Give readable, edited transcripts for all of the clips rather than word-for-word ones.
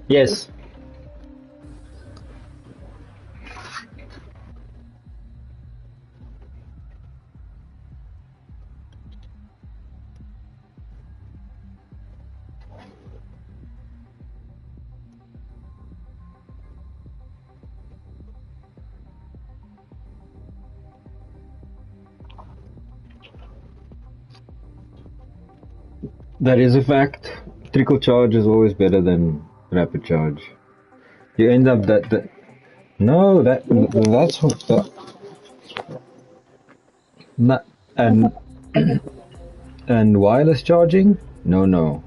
Yes. That is a fact. Trickle charge is always better than rapid charge. You end up that no that's what the not, and and wireless charging? No.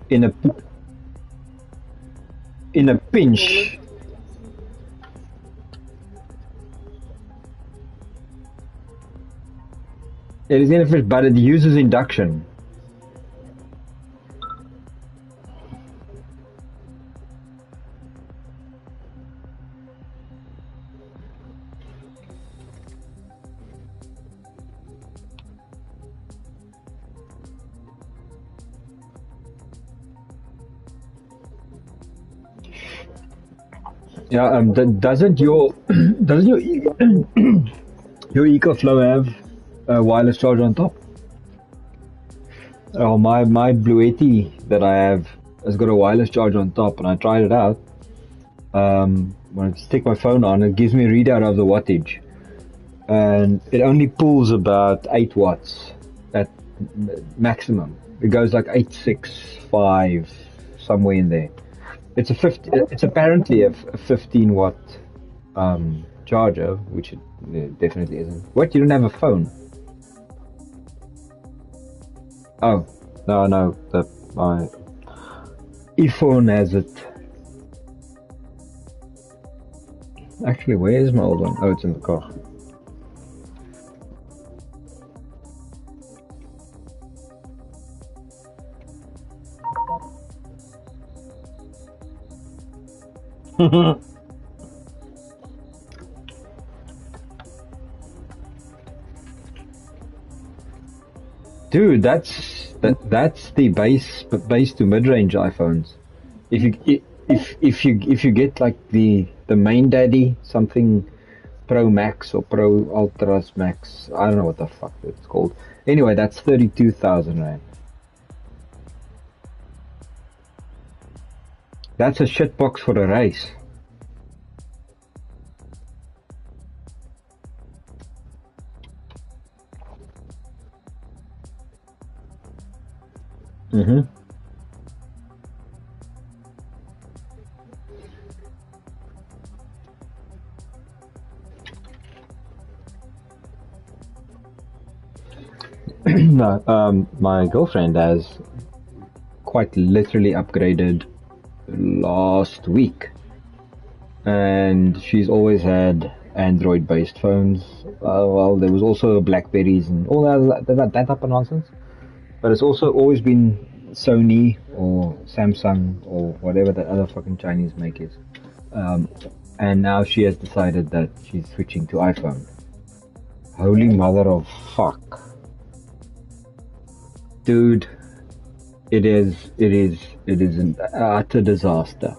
In a in a pinch, it is inefficient, but it uses induction. Yeah, doesn't your doesn't your your EcoFlow have a wireless charger on top? Oh, my Bluetti that I have has got a wireless charger on top, and I tried it out. When I stick my phone on, it gives me a readout of the wattage, and it only pulls about 8 watts at maximum. It goes like 865 somewhere in there. It's a 50. It's apparently a 15 watt charger, which it definitely isn't. What? You don't have a phone? Oh, no. My iPhone has it. Actually, where is my old one? Oh, it's in the car. Dude, that's the base to mid-range iPhones. If you get like the main daddy, something Pro Max or Pro Ultras Max, I don't know what the fuck it's called. Anyway, that's 32,000 rand. That's a shitbox for a race. Mm-hmm. No, my girlfriend has quite literally upgraded last week, and she's always had Android-based phones. Well, there was also Blackberries and all that type of nonsense. But it's also always been Sony or Samsung or whatever that other fucking Chinese make is. And now she has decided that she's switching to iPhone. Holy mother of fuck. Dude, it is an utter disaster.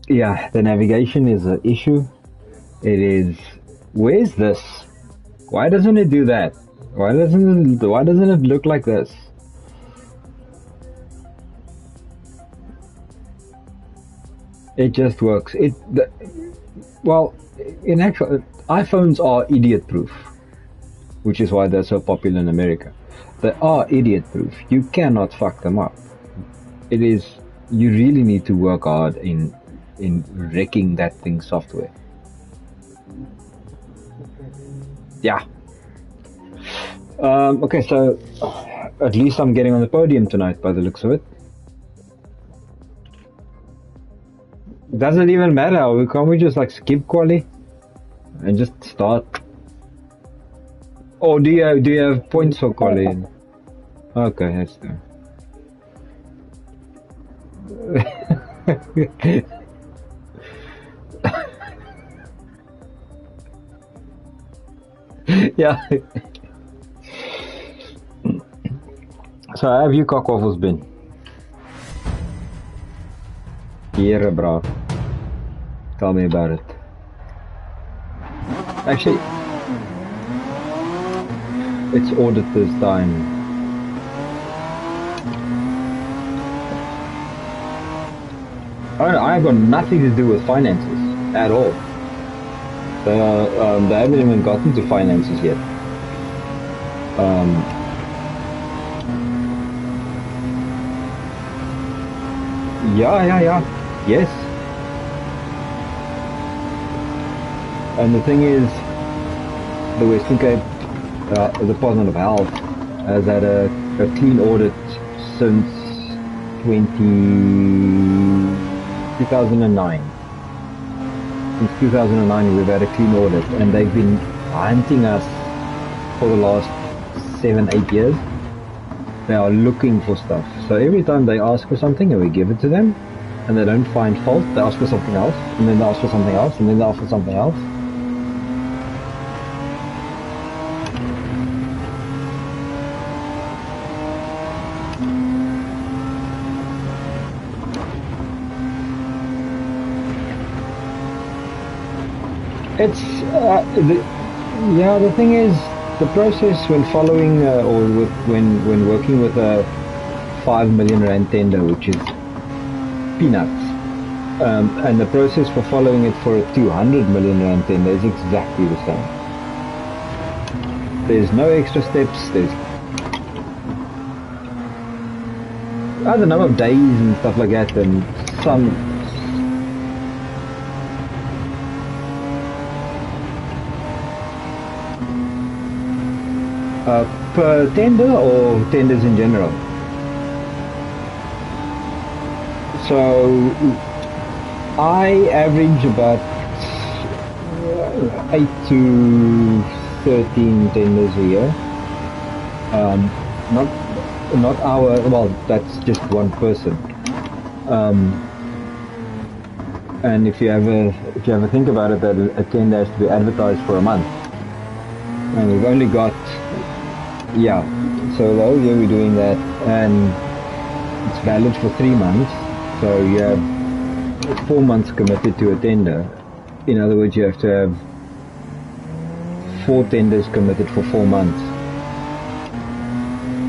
Yeah, the navigation is an issue. It is, where's this? Why doesn't it do that? Why doesn't it look like this? It just works. Well, in actual, iPhones are idiot proof, which is why they're so popular in America. They are idiot proof. You cannot fuck them up. It is, you really need to work hard in wrecking that thing's software. Yeah. Okay, so at least I'm getting on the podium tonight by the looks of it. Doesn't even matter. Can't we just like skip quali and just start? Or do you have points for quali? Okay, that's good. Yeah. So how have you cockwaffles been? Yeah, bro. Tell me about it. Actually, it's audit this time. I've got nothing to do with finances at all. They haven't even gotten to finances yet. Yeah. Yes. And the thing is, the Western Cape Department of Health has had a clean audit since 2009. Since 2009 we've had a clean audit, and they've been hunting us for the last 7-8 years. They are looking for stuff. So every time they ask for something and we give it to them and they don't find fault, they ask for something else, and then they ask for something else, and then they ask for something else. It's the thing is, the process when following when working with a 5 million rand tender, which is peanuts, and the process for following it for a 200 million rand tender is exactly the same. There's no extra steps. There's the number of days and stuff like that, and some. Per tender or tenders in general? So I average about 8 to 13 tenders a year. Not our, well, that's just one person. And if you ever think about it, that a tender has to be advertised for a month, and we've only got. Yeah, so the whole year we're doing that, and it's valid for 3 months. So you have 4 months committed to a tender. In other words, you have to have 4 tenders committed for 4 months,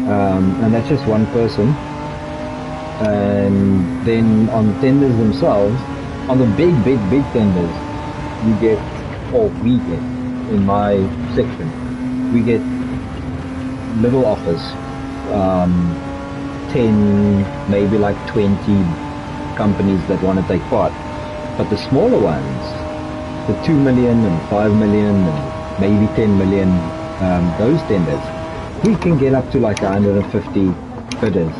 and that's just one person. And then on tenders themselves, on the big tenders, you get, or we get, in my section, we get little offers, 10, maybe like 20 companies that want to take part. But the smaller ones, the 2 million and 5 million and maybe 10 million, those tenders, we can get up to like 150 bidders.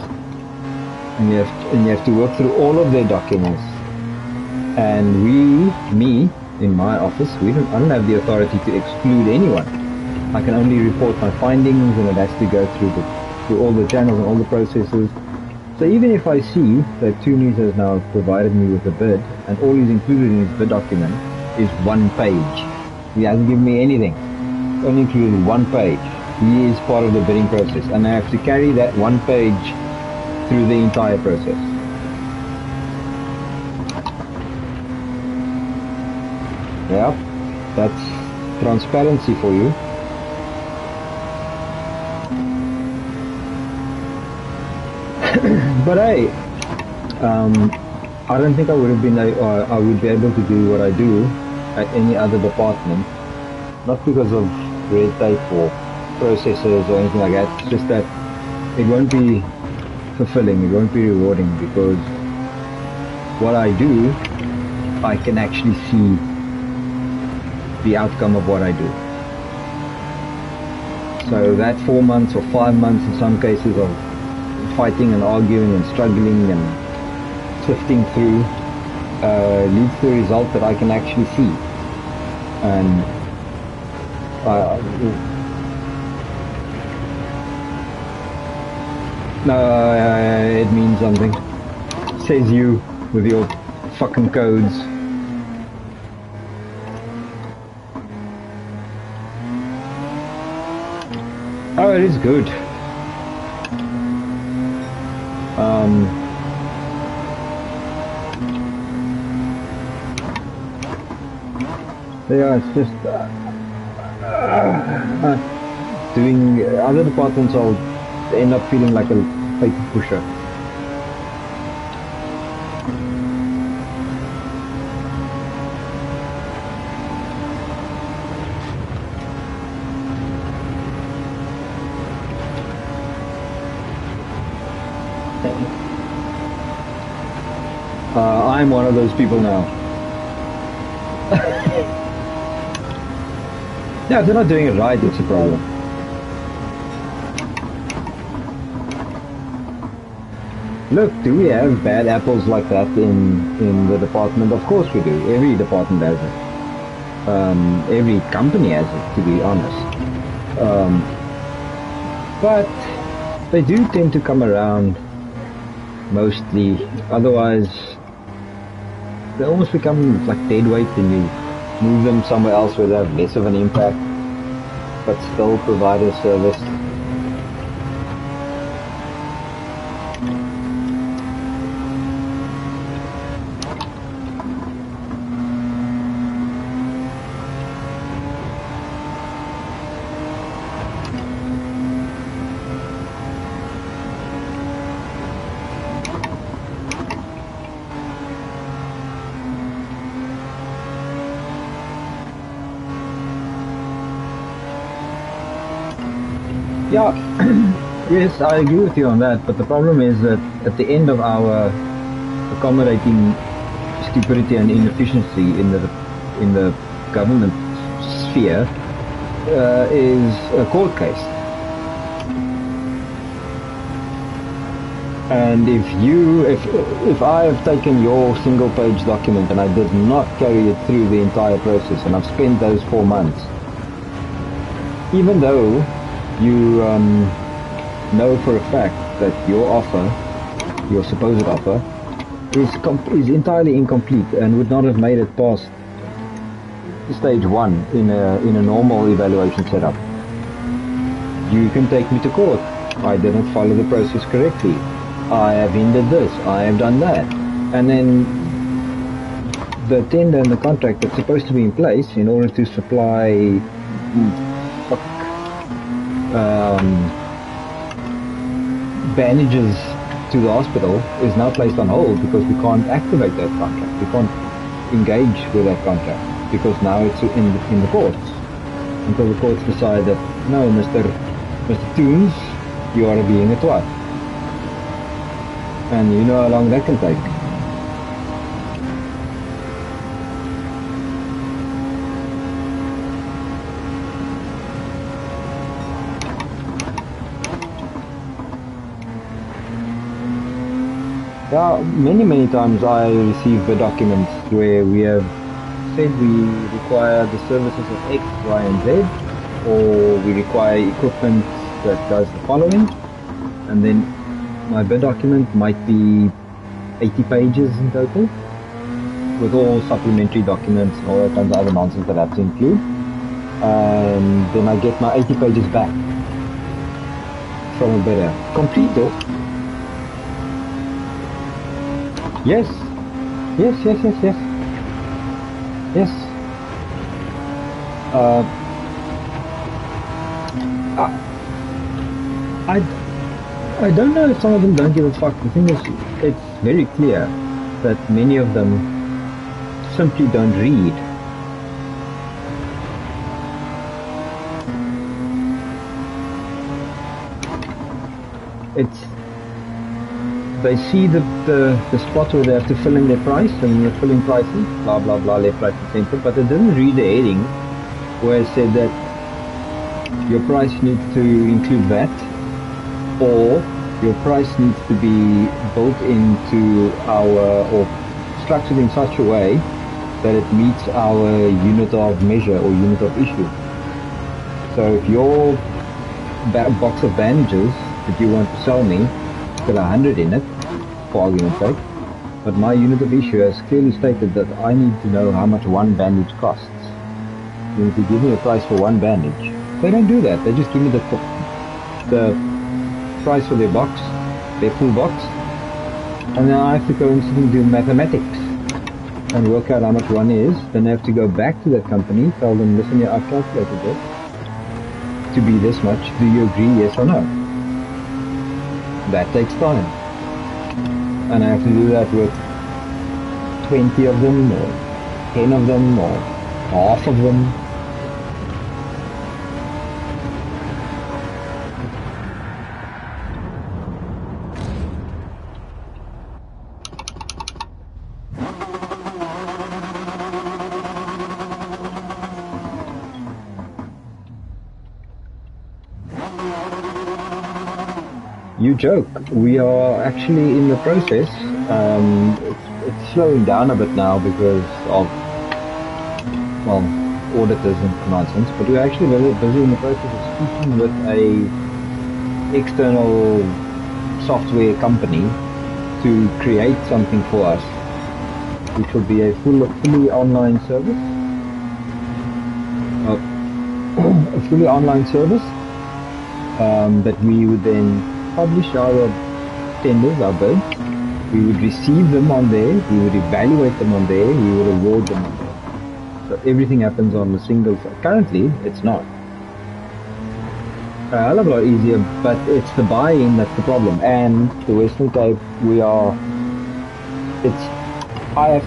And you have to work through all of their documents. And me, in my office, I don't have the authority to exclude anyone. I can only report my findings, and it has to go through all the channels and all the processes. So even if I see that Tunis has now provided me with a bid, and all he's included in his bid document is 1 page, he hasn't given me anything, only included 1 page. He is part of the bidding process, and I have to carry that 1 page through the entire process. Yeah, that's transparency for you. But hey, I don't think I would be able to do what I do at any other department. Not because of red tape or processes or anything like that. It's just that it won't be fulfilling, it won't be rewarding, because what I do, I can actually see the outcome of what I do. So that 4 months or 5 months in some cases of fighting and arguing and struggling and sifting through leads to a result that I can actually see. And it means something. says you with your fucking codes. Oh, it is good. Yeah, it's just doing other departments. I'll end up feeling like a paper pusher. I'm one of those people now. Yeah, if they're not doing it right, it's a problem. Look, do we have bad apples like that in the department? Of course we do. Every department has it. Every company has it, to be honest. But they do tend to come around mostly. Otherwise, they almost become like dead weight and you move them somewhere else where they have less of an impact, but still provide a service. Yeah, yes, I agree with you on that, but the problem is that at the end of our accommodating stupidity and inefficiency in the government sphere is a court case. And if I have taken your single page document and I did not carry it through the entire process, and I've spent those 4 months, even though you know for a fact that your offer, your supposed offer, is entirely incomplete and would not have made it past stage 1 in a normal evaluation setup, you can take me to court. I didn't follow the process correctly. I have hindered this. I have done that. And then the tender and the contract that's supposed to be in place in order to supply bandages to the hospital is now placed on hold because we can't activate that contract. We can't engage with that contract because now it's in the courts until the courts decide that no, Mr. Toons, you are being a twat. And you know how long that can take. Yeah, many times I receive the documents where we have said we require the services of X, Y, and Z, or we require equipment that does the following, and then my bid document might be 80 pages in total, with all supplementary documents and all that kinds of other nonsense that I have to include, and then I get my 80 pages back from a bidder. Complete though. Yes. I don't know if some of them don't give a fuck. The thing is, it's very clear that many of them simply don't read. They see the spot where they have to fill in their price, and they're filling prices, blah blah blah, left, right, and center, but they didn't read the heading where it said that your price needs to include VAT, or your price needs to be built into or structured in such a way that it meets our unit of measure or unit of issue. So if your box of bandages that you want to sell me got 100 in it, for argument's sake, But my unit of issue has clearly stated that I need to know how much one bandage costs. You need to give me a price for one bandage. They don't do that. They just give me the price for their box, their full box, and then I have to go and sit and do mathematics and work out how much one is. Then I have to go back to that company, tell them, listen, yeah, I've calculated it to be this much. Do you agree, yes or no? That takes time. And I have to do that with 20 of them, or 10 of them, or half of them. You joke. We are actually in the process. It's slowing down a bit now because of, well, auditors and nonsense, but we're actually very busy in the process of speaking with a external software company to create something for us, which will be a fully online service. A fully online service that we would then publish our tenders, our bids. We would receive them on there, we would evaluate them on there, we would award them on there. So everything happens on a single. Currently, it's not. A hell of a lot easier, but it's the buy-in that's the problem. And the Western Cape, I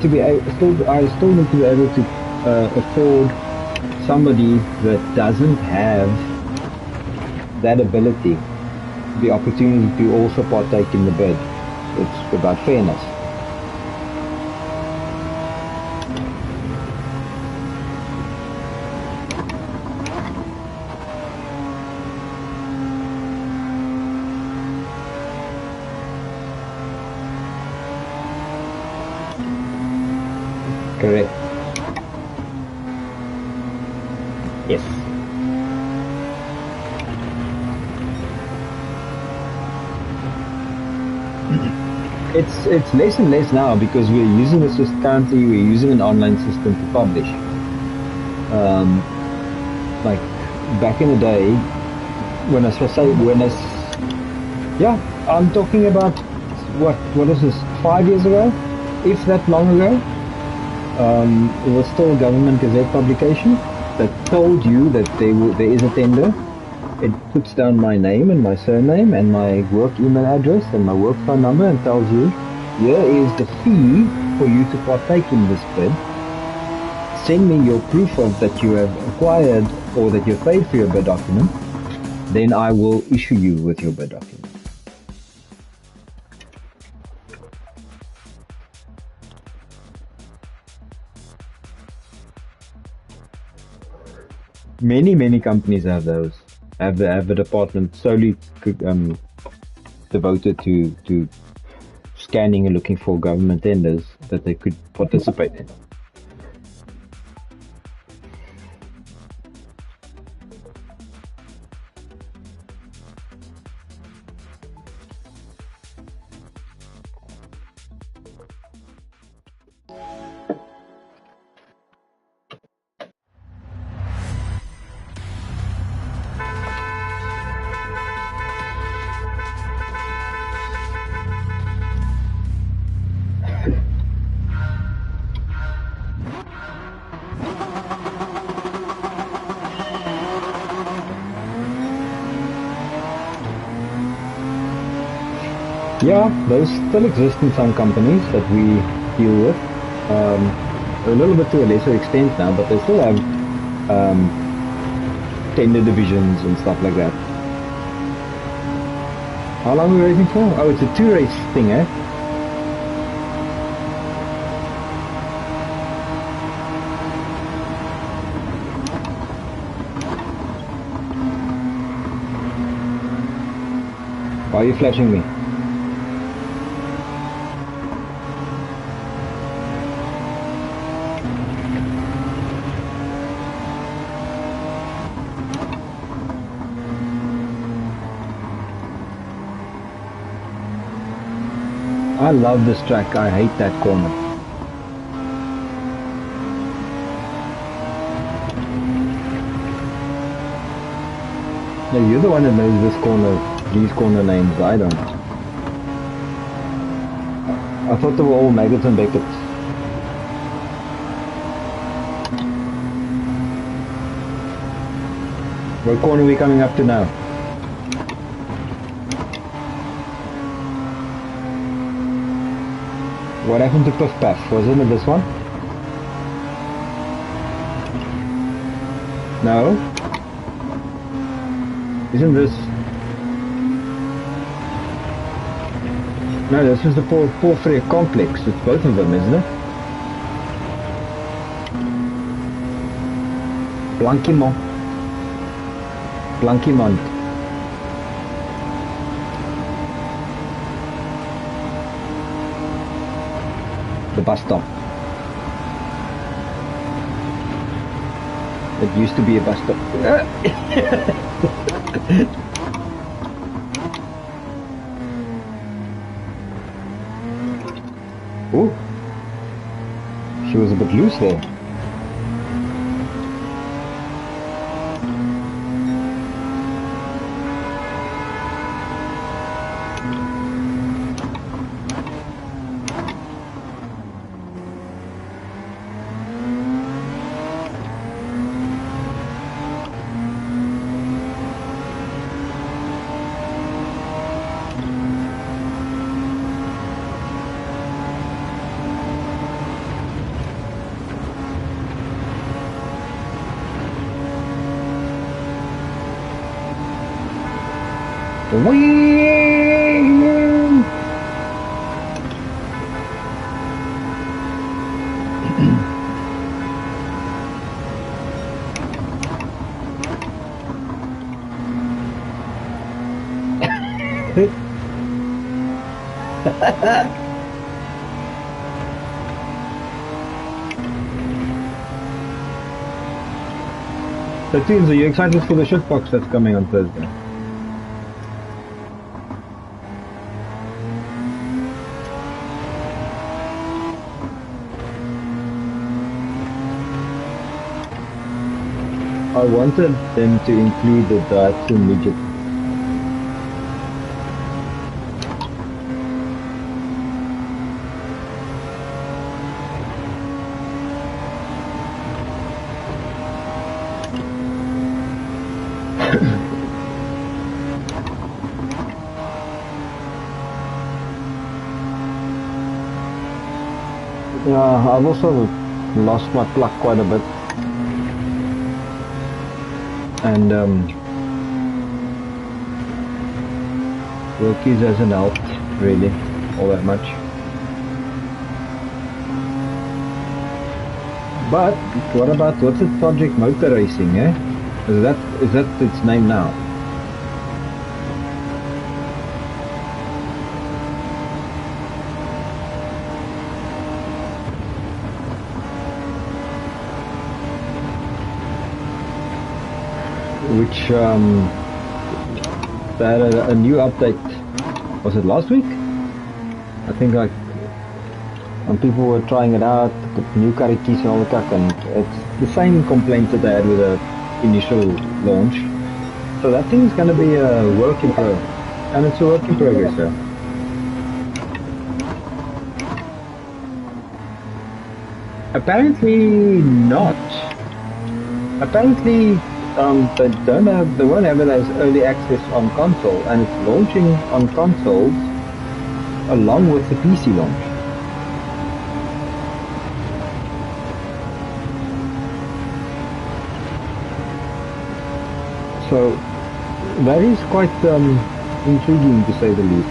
still need to be able to afford somebody that doesn't have that ability, the opportunity to also partake in the bid. It's about fairness. Correct. Yes. It's less and less now because we're using currently we're using an online system to publish. Like back in the day, I'm talking about what is this, 5 years ago, if that long ago. It was still a government gazette publication that told you that there is a tender. It puts down my name and my surname and my work email address and my work phone number and tells you, here is the fee for you to partake in this bid. Send me your proof of that you have acquired or that you've paid for your bid document. Then I will issue you with your bid document. Many companies have those. Have a department solely devoted to scanning and looking for government tenders that they could participate in. Yeah, those still exist in some companies that we deal with. A little bit to a lesser extent now, but they still have tender divisions and stuff like that. How long are we waiting for? Oh, it's a 2-race thing, eh? Why are you flashing me? I love this track. I hate that corner. No, you're the one that knows this corner, these corner names. I don't. I thought they were all Maggots and Beckett's. What corner are we coming up to now? What happened to Puff Puff? Wasn't it this one? No? Isn't this... No, this is the Porphyry complex. It's both of them, isn't it? Blanquimont. Blanquimont. The bus stop. It used to be a bus stop. Oh, she was a bit loose there. Whee! So, Teens, are you excited for the shitbox that's coming on Thursday? I wanted them to include the Daihatsu midget. Yeah, I've also lost my pluck quite a bit. And Wilkies hasn't helped really all that much. But what about what's it, Project Motor Racing, eh? Is that its name now? Which they had a new update. Was it last week? I think like when people were trying it out, the new karakies and all the kak, and it's the same complaints that they had with the initial launch. So that thing is going to be a work in progress, and it's a work in progress. Yeah. Apparently not. Apparently. They won't have it as early access on console, and it's launching on consoles along with the PC launch. So that is quite intriguing to say the least.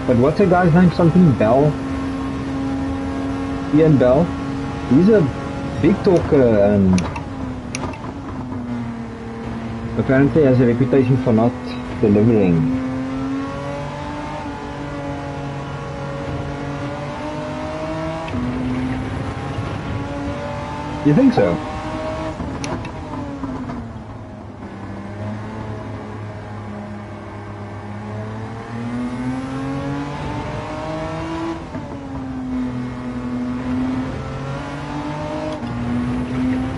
But what's the guy's name? Something Bell? Ian Bell? He's a big talker and apparently has a reputation for not delivering. You think so?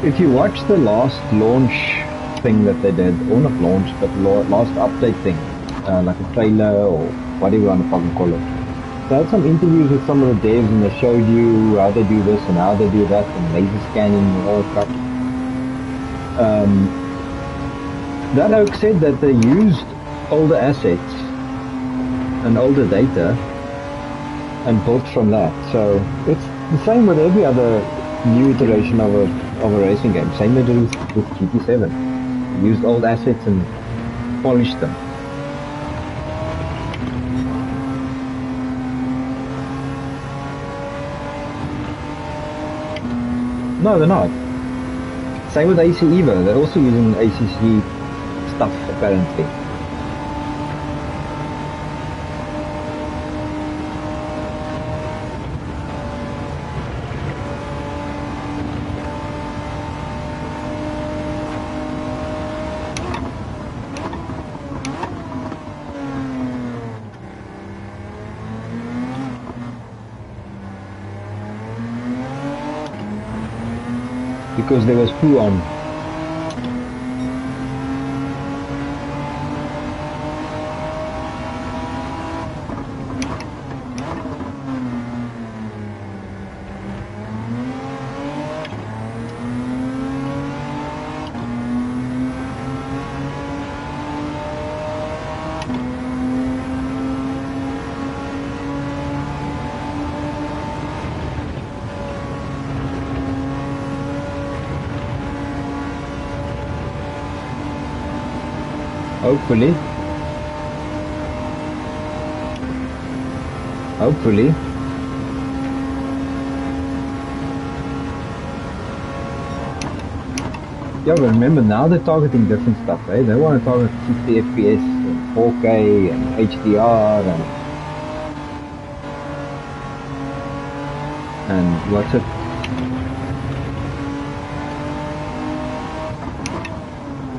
if you watch the last launch thing that they did, or not launch, but last update thing, like a trailer or whatever you want to fucking call it. So I had some interviews with some of the devs and they showed you how they do this and how they do that and laser scanning and all that crap. That oak said that they used older assets and older data and built from that. So it's the same with every other new iteration of a racing game. Same they did with GT7. Used old assets and polished them. No, they're not. Same with AC Evo. They're also using ACC stuff apparently. Because there was poo on. Hopefully. Yeah, but remember now they're targeting different stuff, eh? They want to target 60 FPS and 4K and HDR and what's it?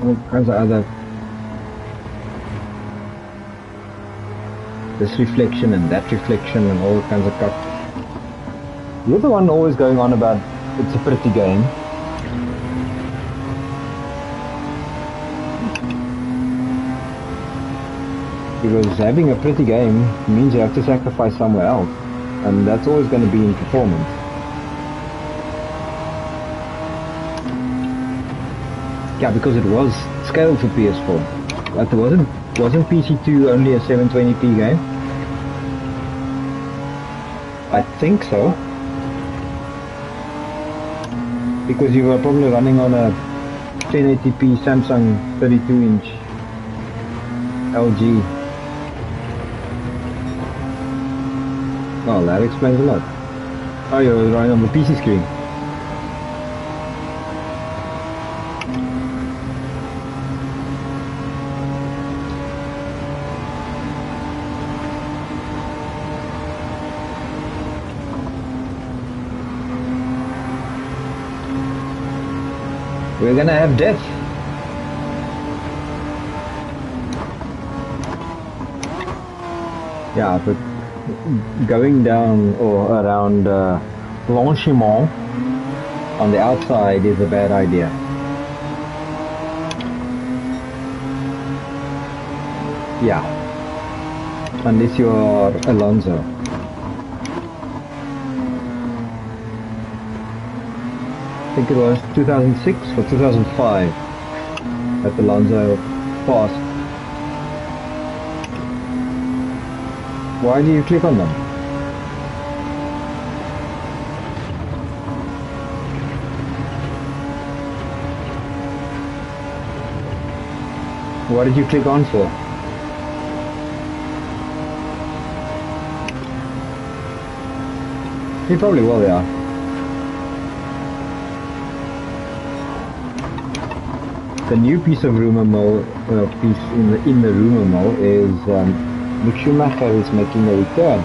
All kinds of other. This reflection and that reflection and all kinds of stuff. You're the one always going on about it's a pretty game. Because having a pretty game means you have to sacrifice somewhere else. And that's always going to be in performance. Yeah, because it was scaled for PS4. But wasn't PC2 only a 720p game? I think so. Because you were probably running on a 1080p Samsung 32-inch LG. Well, that explains a lot. Oh, you were running on the PC screen. We're gonna have death. Yeah, but going down or around Blanchimont on the outside is a bad idea. Yeah, unless you are Alonso. I think it was 2006 or 2005 that Alonso passed. Why do you click on them? What did you click on for? You probably will, yeah. The new piece of rumor mill, piece in the rumor mill is Mick Schumacher is making a return.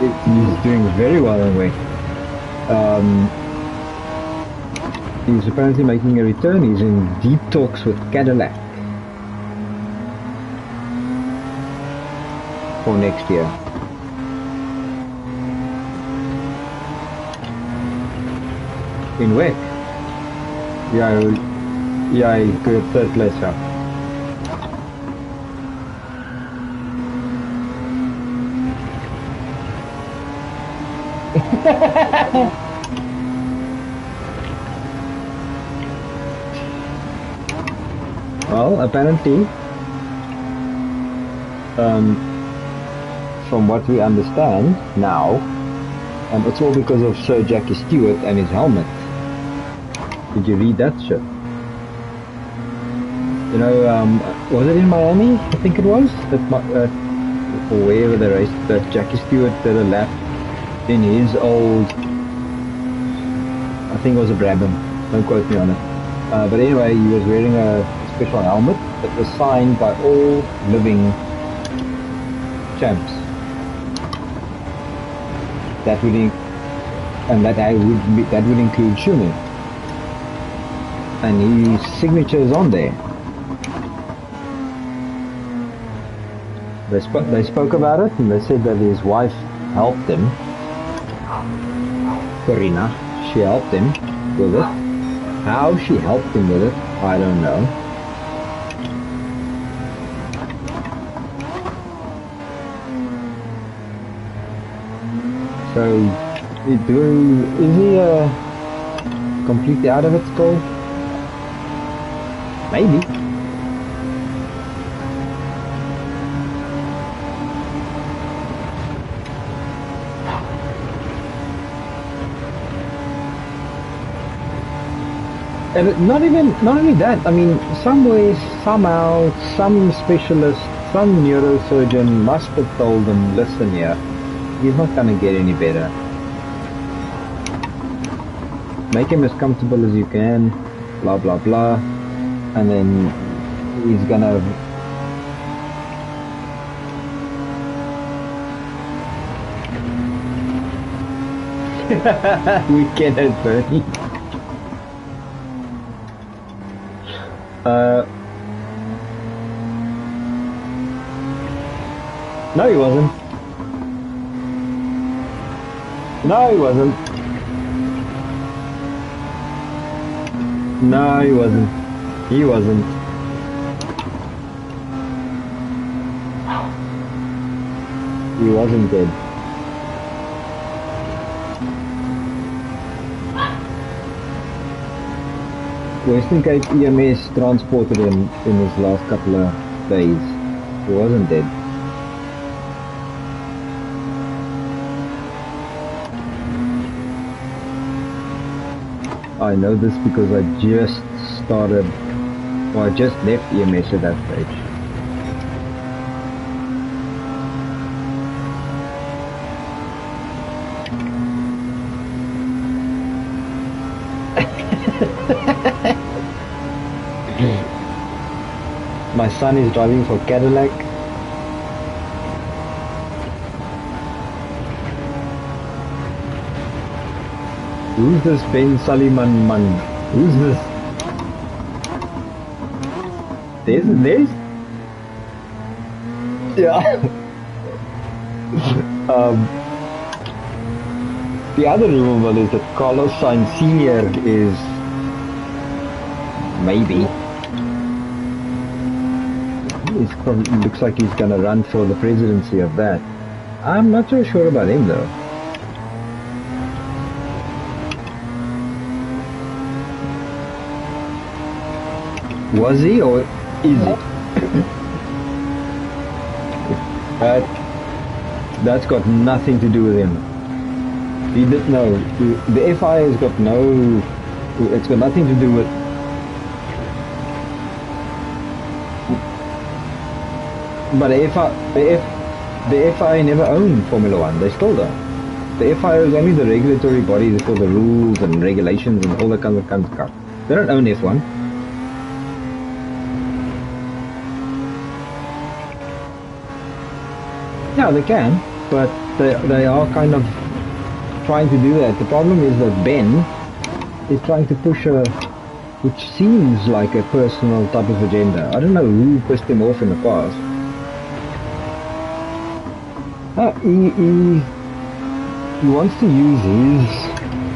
He's doing very well anyway. He's apparently making a return. He's in deep talks with Cadillac for next year. In WEC? Yeah, yeah, he got third place, yeah. Well, apparently, from what we understand now, it's all because of Sir Jackie Stewart and his helmet. Did you read that shit? You know, was it in Miami? I think it was. Or wherever they raced, that Jackie Stewart did a lap in his old, I think it was a Brabham. Don't quote me on it. But anyway, he was wearing a special helmet that was signed by all living champs. That would include Schumi, and his signature is on there. They spoke about it, and they said that his wife helped him. Karina, she helped him with it. How she helped him with it, I don't know. So, is he completely out of it still? Maybe. And not only that, I mean, some way, somehow, some specialist, some neurosurgeon must have told him, listen here, he's not going to get any better. Make him as comfortable as you can, blah, blah, blah, and then he's going to... Weekend at Bernie. No, he wasn't. No, he wasn't. No, he wasn't. He wasn't. He wasn't dead. Western Cape EMS transported him in his last couple of days. He wasn't dead. I know this because I just started, or I just left EMS at that stage. My son is driving for Cadillac. Who's this Ben Suleiman man? Who's this? There's? Yeah. The other rumor is that Carlos Sainz Sr. is maybe. It looks like he's gonna run for the presidency of that. I'm not so sure about him though. Was he or is he? That's got nothing to do with him. He didn't know. The FI has got no. It's got nothing to do with. But the FI never owned Formula One. They still don't. The FI is only the regulatory body for the rules and regulations and all that kind of stuff. They don't own F1. Yeah, they can, but they are kind of trying to do that. The problem is that Ben is trying to push which seems like a personal type of agenda. I don't know who pissed him off in the past. He wants to use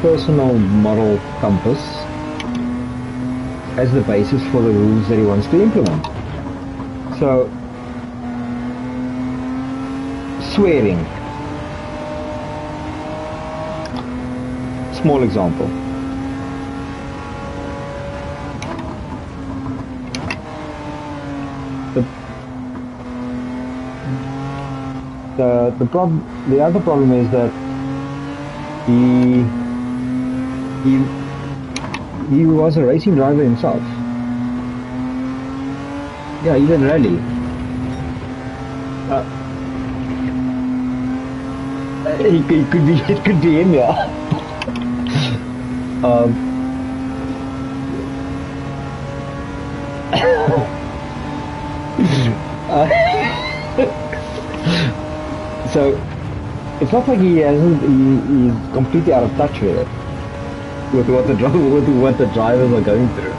personal moral compass as the basis for the rules that he wants to implement. So, swearing. Small example. The other problem is that he was a racing driver himself. Yeah, even rally. It could be him, yeah. So it's not like he's completely out of touch with it, with what the drivers are going through.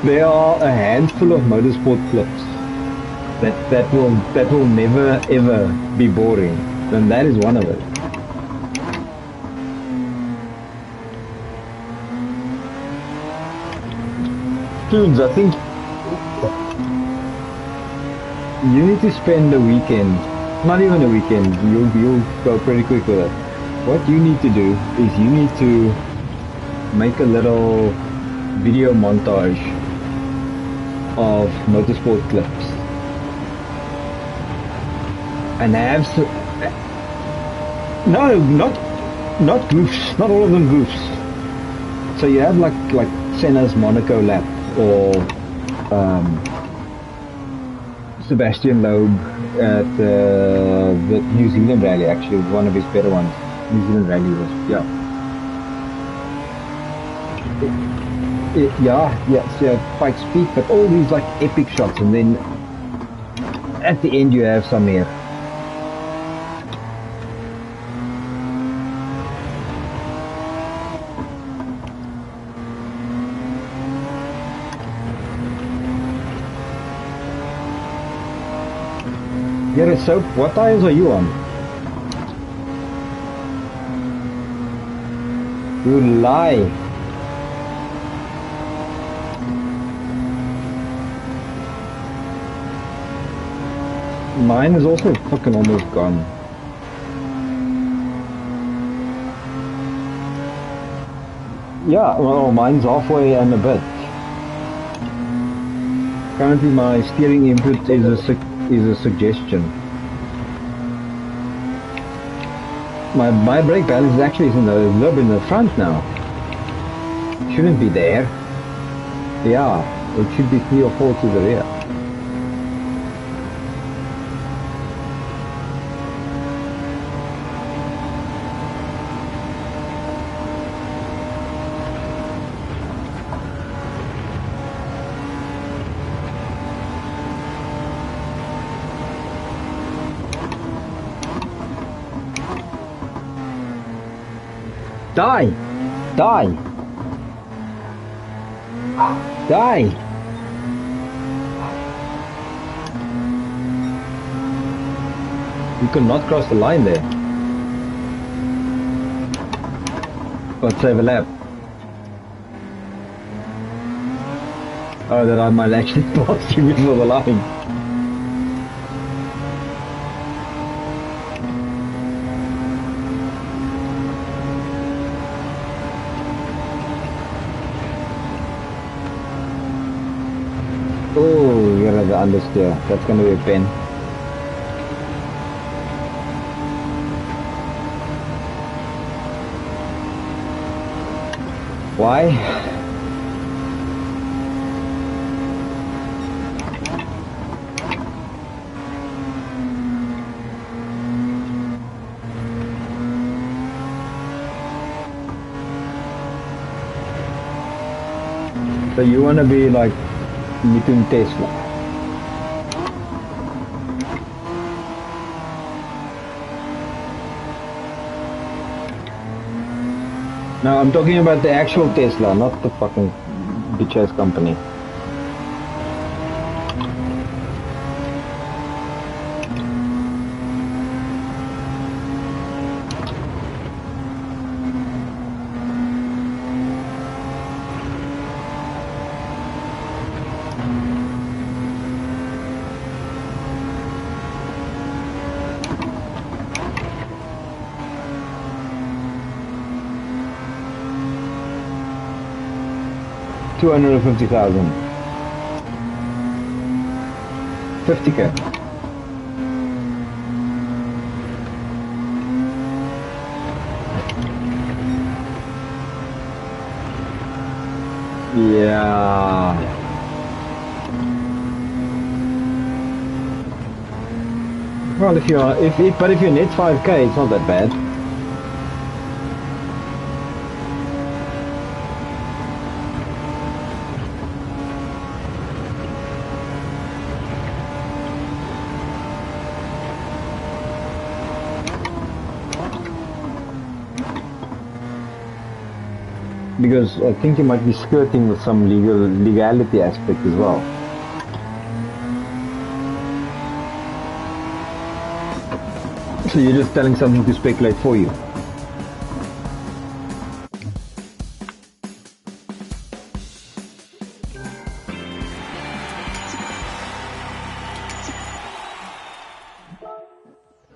There are a handful of motorsport clips that will never ever be boring, and that is one of it. Dudes, I think you need to spend a weekend, not even a weekend, you'll go pretty quick with it. What you need to do is you need to make a little video montage of motorsport clips and have not goofs, not all of them goofs. So you have like Senna's Monaco lap, or Sebastian Loeb at the New Zealand rally, actually one of his better ones. New Zealand rally was, yeah, Pikes Peak, but all these like epic shots, and then at the end you have some here. Yeah, so what tires are you on? You lie. Mine is also fucking almost gone. Yeah, well, mine's halfway and a bit. Currently my steering input is a suggestion. My brake balance is actually in the lobe in the front now. Shouldn't be there. Yeah, it should be 3 or 4 to the rear. Die! Die! Die! You could not cross the line there. Let's save a lap. Oh, that I might actually pass you before the line. Oh, you're gonna have the understeer. That's gonna be a pain. Why? So you wanna be like between Tesla. Now I'm talking about the actual Tesla, not the fucking bitch ass company. $250,000. 50K. Yeah. Well, if you net 5K, it's not that bad. Because I think you might be skirting with some legality aspect as well. So you're just telling something to speculate for you.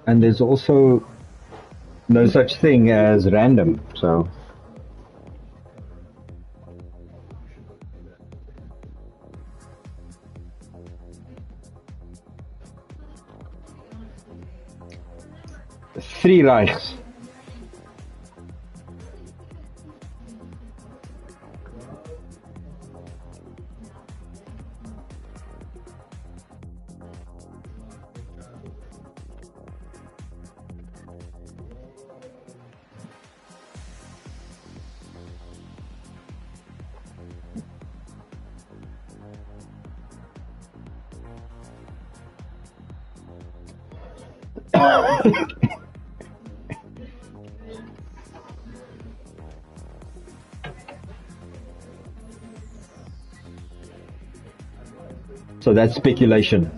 And there's also no such thing as random, so. Three Reichs. So that's speculation.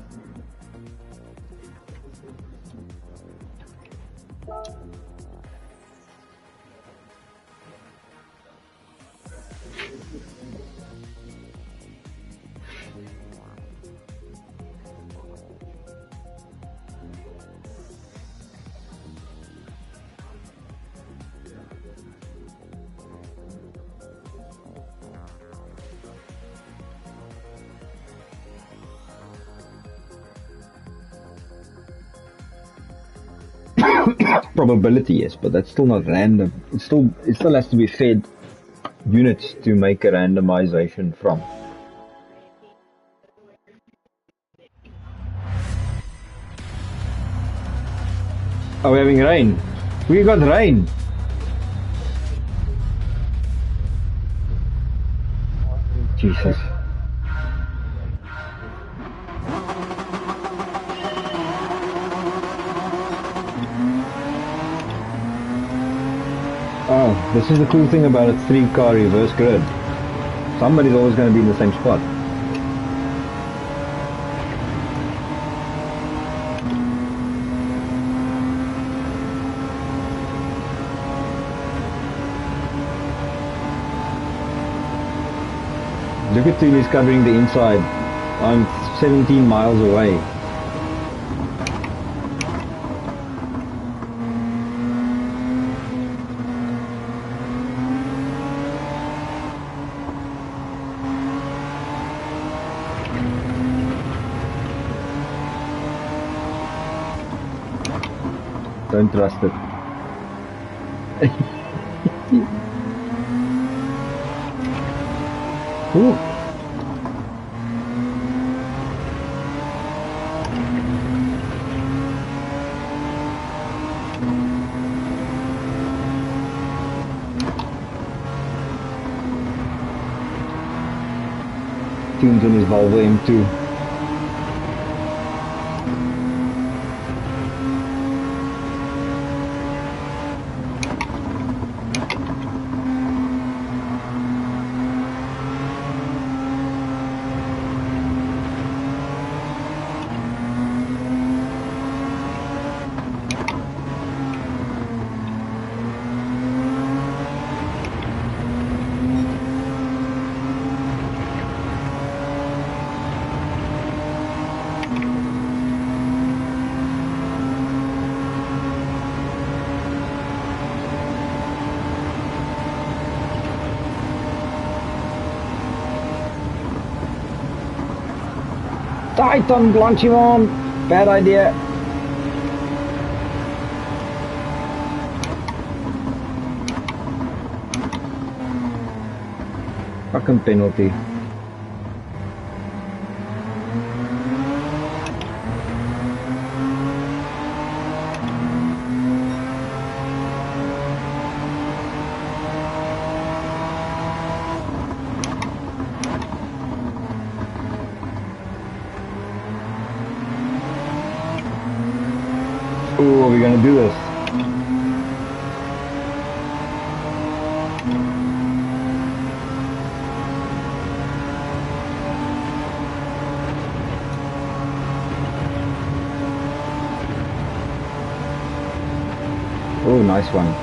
Probability, yes, but that's still not random. It still has to be fed units to make a randomization from. Are we having rain? We got rain. Jesus. Oh, this is the cool thing about a 3-car reverse grid. Somebody's always going to be in the same spot. Look at Tuli's covering the inside. I'm 17 miles away. Don't trust it. Ooh. Tunes on his Volvo M2. Tight on Blanchimon! Bad idea. Fucking penalty. Ooh, are we gonna do this? Oh, nice one.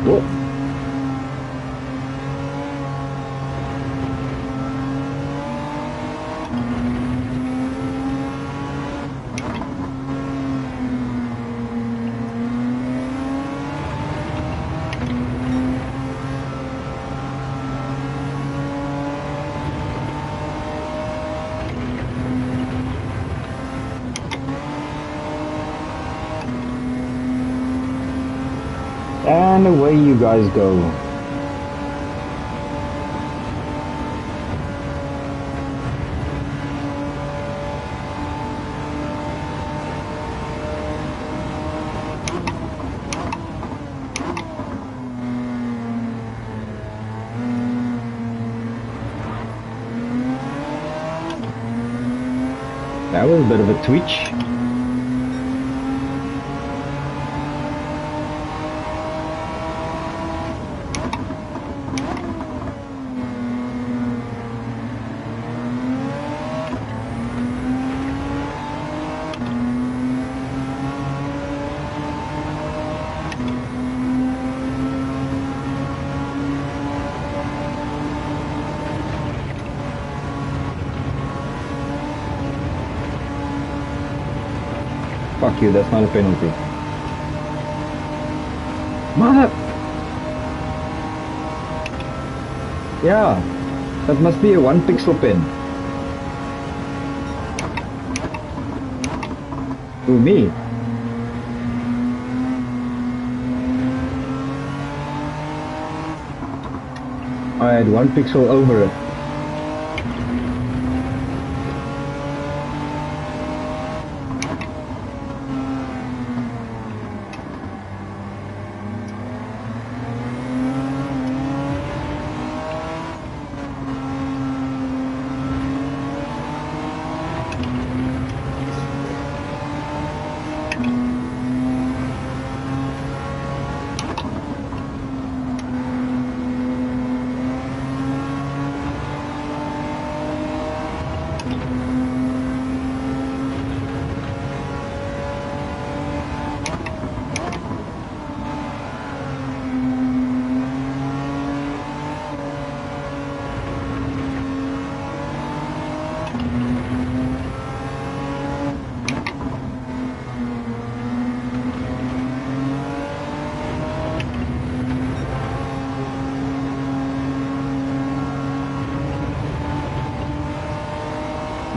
Whoa. And away you guys go. That was a bit of a twitch. Fuck you, that's not a penalty. Mother! Yeah, that must be a 1 pixel pin. Who, me? I had 1 pixel over it.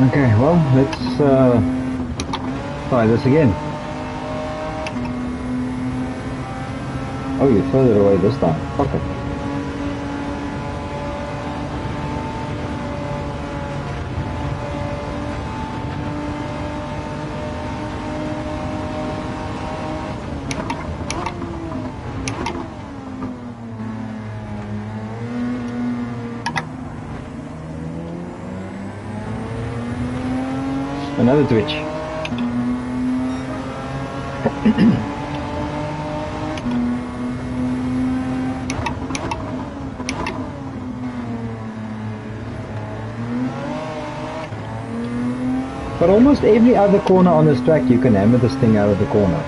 Okay, well, let's try this again. Oh, you're further away this time. Fuck it. Another twitch. But almost every other corner on this track you can hammer this thing out of the corner.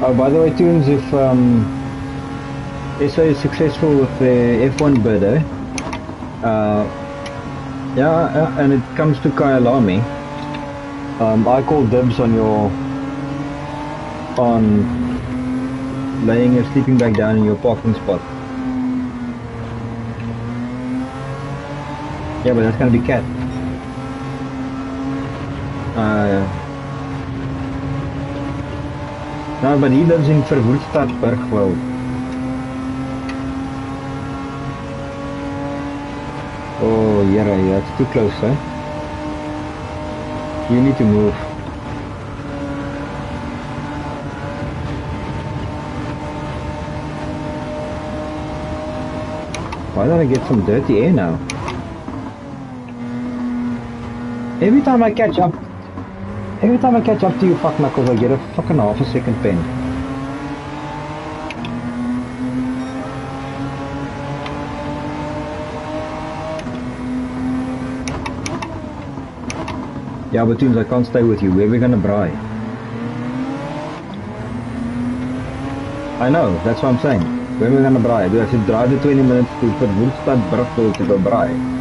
Oh, by the way, Tunes, if SA is successful with the F1 bid, yeah, and it comes to Kyalami, I call dibs on laying your sleeping bag down in your parking spot. Yeah, but that's gonna be Cat. No, but he lives in Verwoerdstadburg, well. Oh, yeah, that's too close, eh? You need to move. Why don't I get some dirty air now? Every time I catch up to you, fuck knuckles, I get a fucking half a second pen. Yeah, but Tunes, I can't stay with you. Where are we gonna braai? I know, that's what I'm saying. Where are we gonna braai? Do I have to drive the 20 minutes to Verwoerdstadburg to go braai?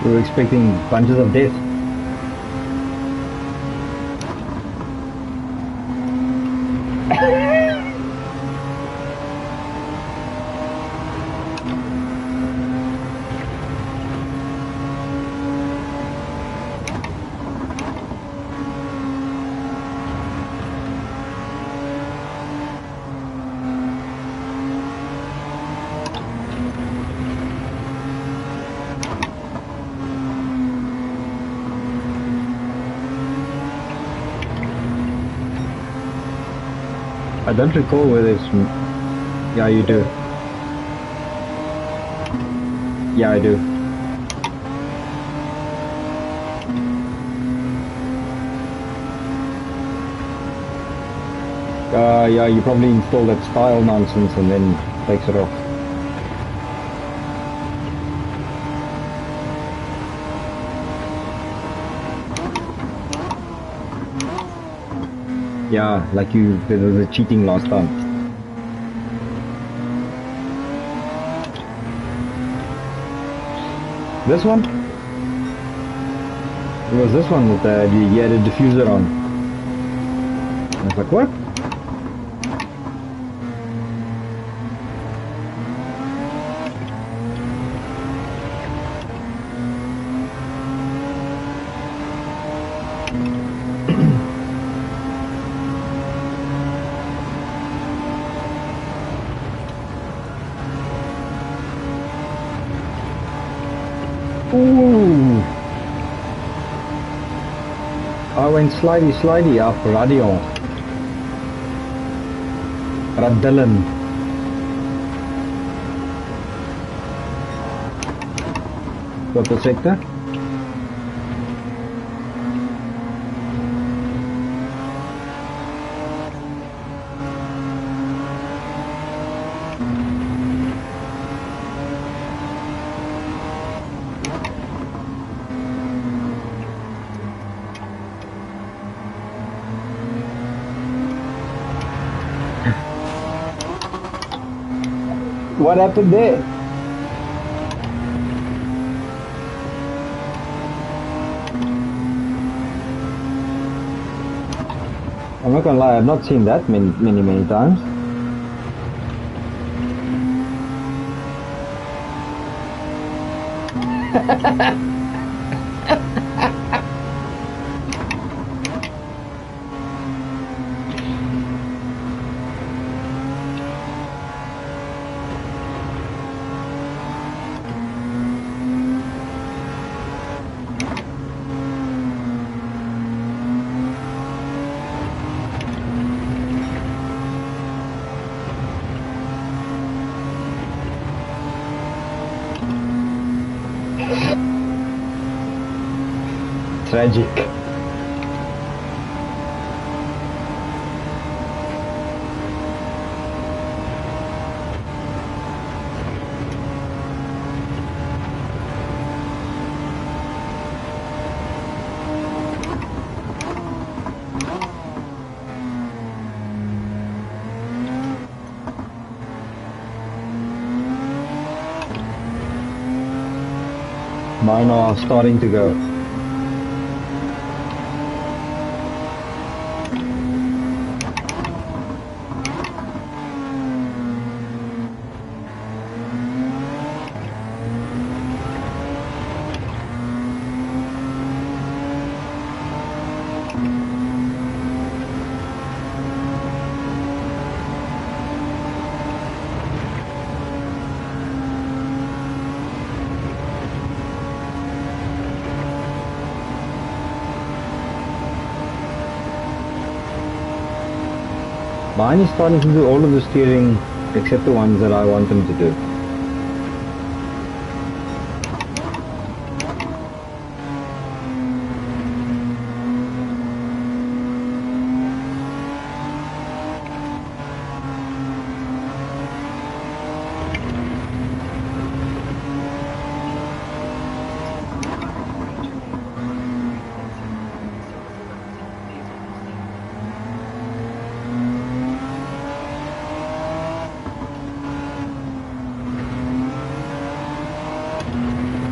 We were expecting bunches of death. I don't recall whether it's... Yeah, you do. Yeah, I do. Yeah, you probably install that style nonsense and then takes it off. Yeah, like there was a cheating last time. This one? It was this one that he had a diffuser on. I was like, what? Ooh! I went slidey up radio. Radillen. Purple sector. What happened there? I'm not gonna lie, I've not seen that many times. Tragic. Mine are starting to go. Mine is starting to do all of the steering except the ones that I want them to do.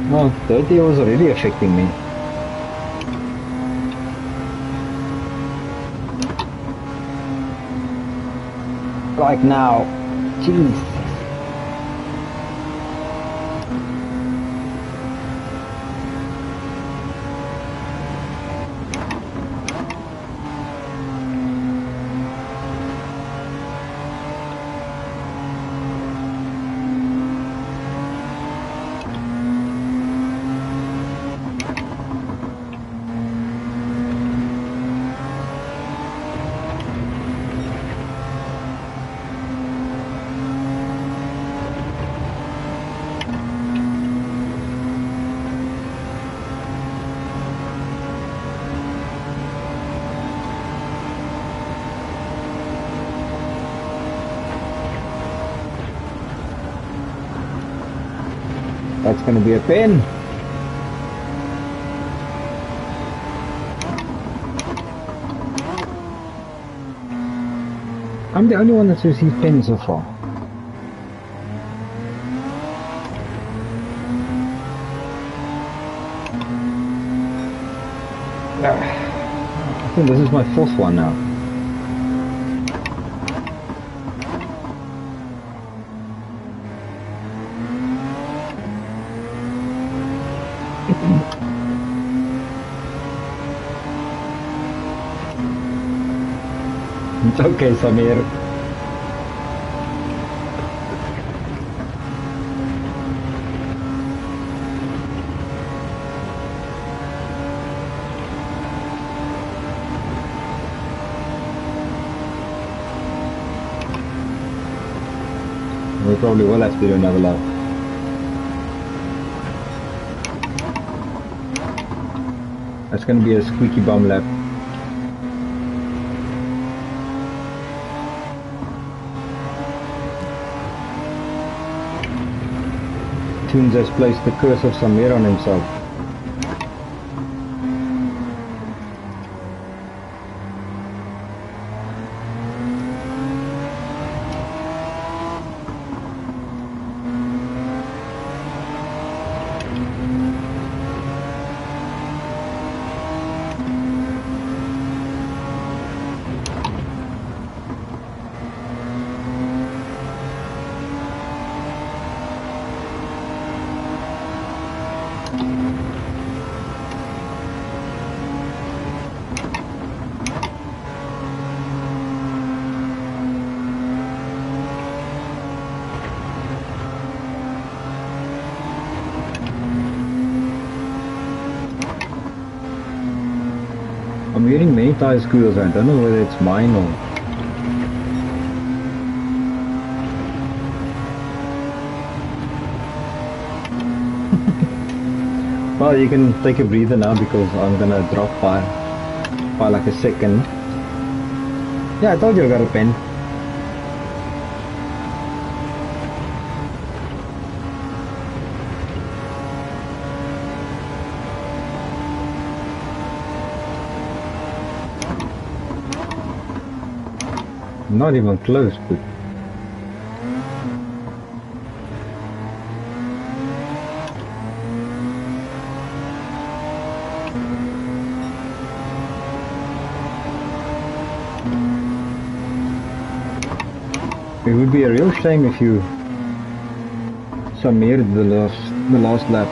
No, 30 was already affecting me. Like now. Jeez. That's going to be a pain. I'm the only one that's received pens so far. I think this is my fourth one now. It's okay, Samir. We probably will have to do another lap. That's going to be a squeaky bum lap. Toons has placed the curse of Samir on himself. I'm hearing many tire squeals. I don't know whether it's mine or... Well, you can take a breather now because I'm gonna drop by like a second. Yeah, I told you I got a pen. Not even close, but... It would be a real shame if you Samired the last lap.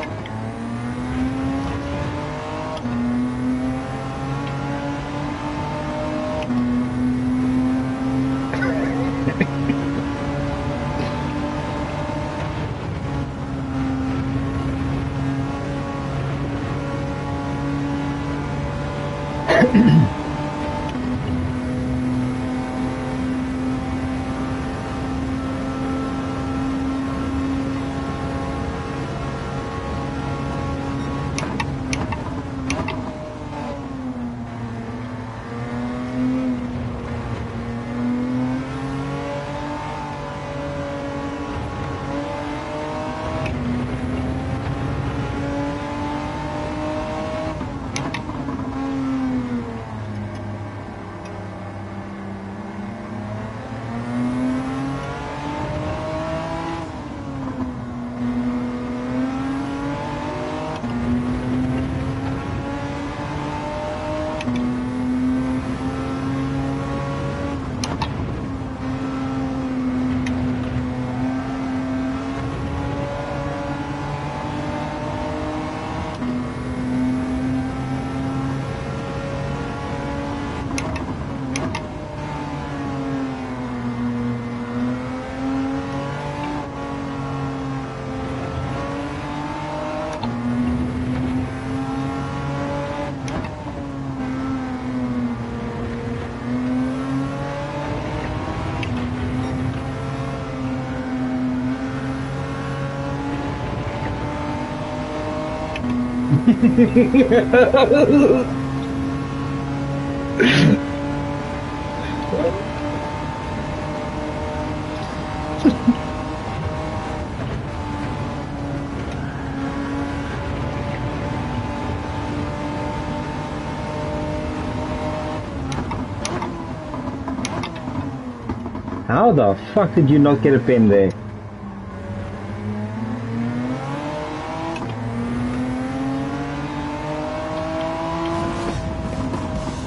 How the fuck did you not get a pin there?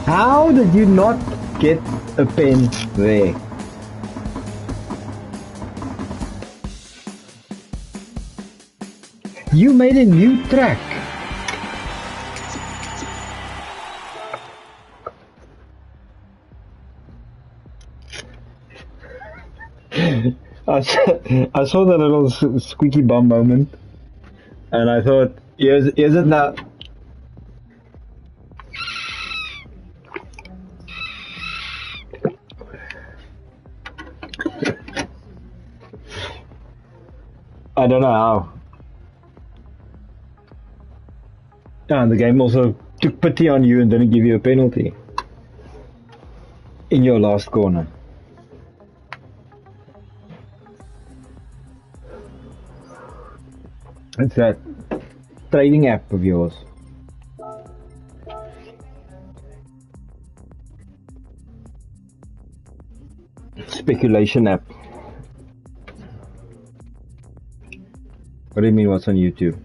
How did you not get a pen there? You made a new track. I saw that little squeaky bum moment, and I thought, here's it now. I don't know how. And the game also took pity on you and didn't give you a penalty in your last corner. It's that trading app of yours. Speculation app. What do you mean what's on YouTube?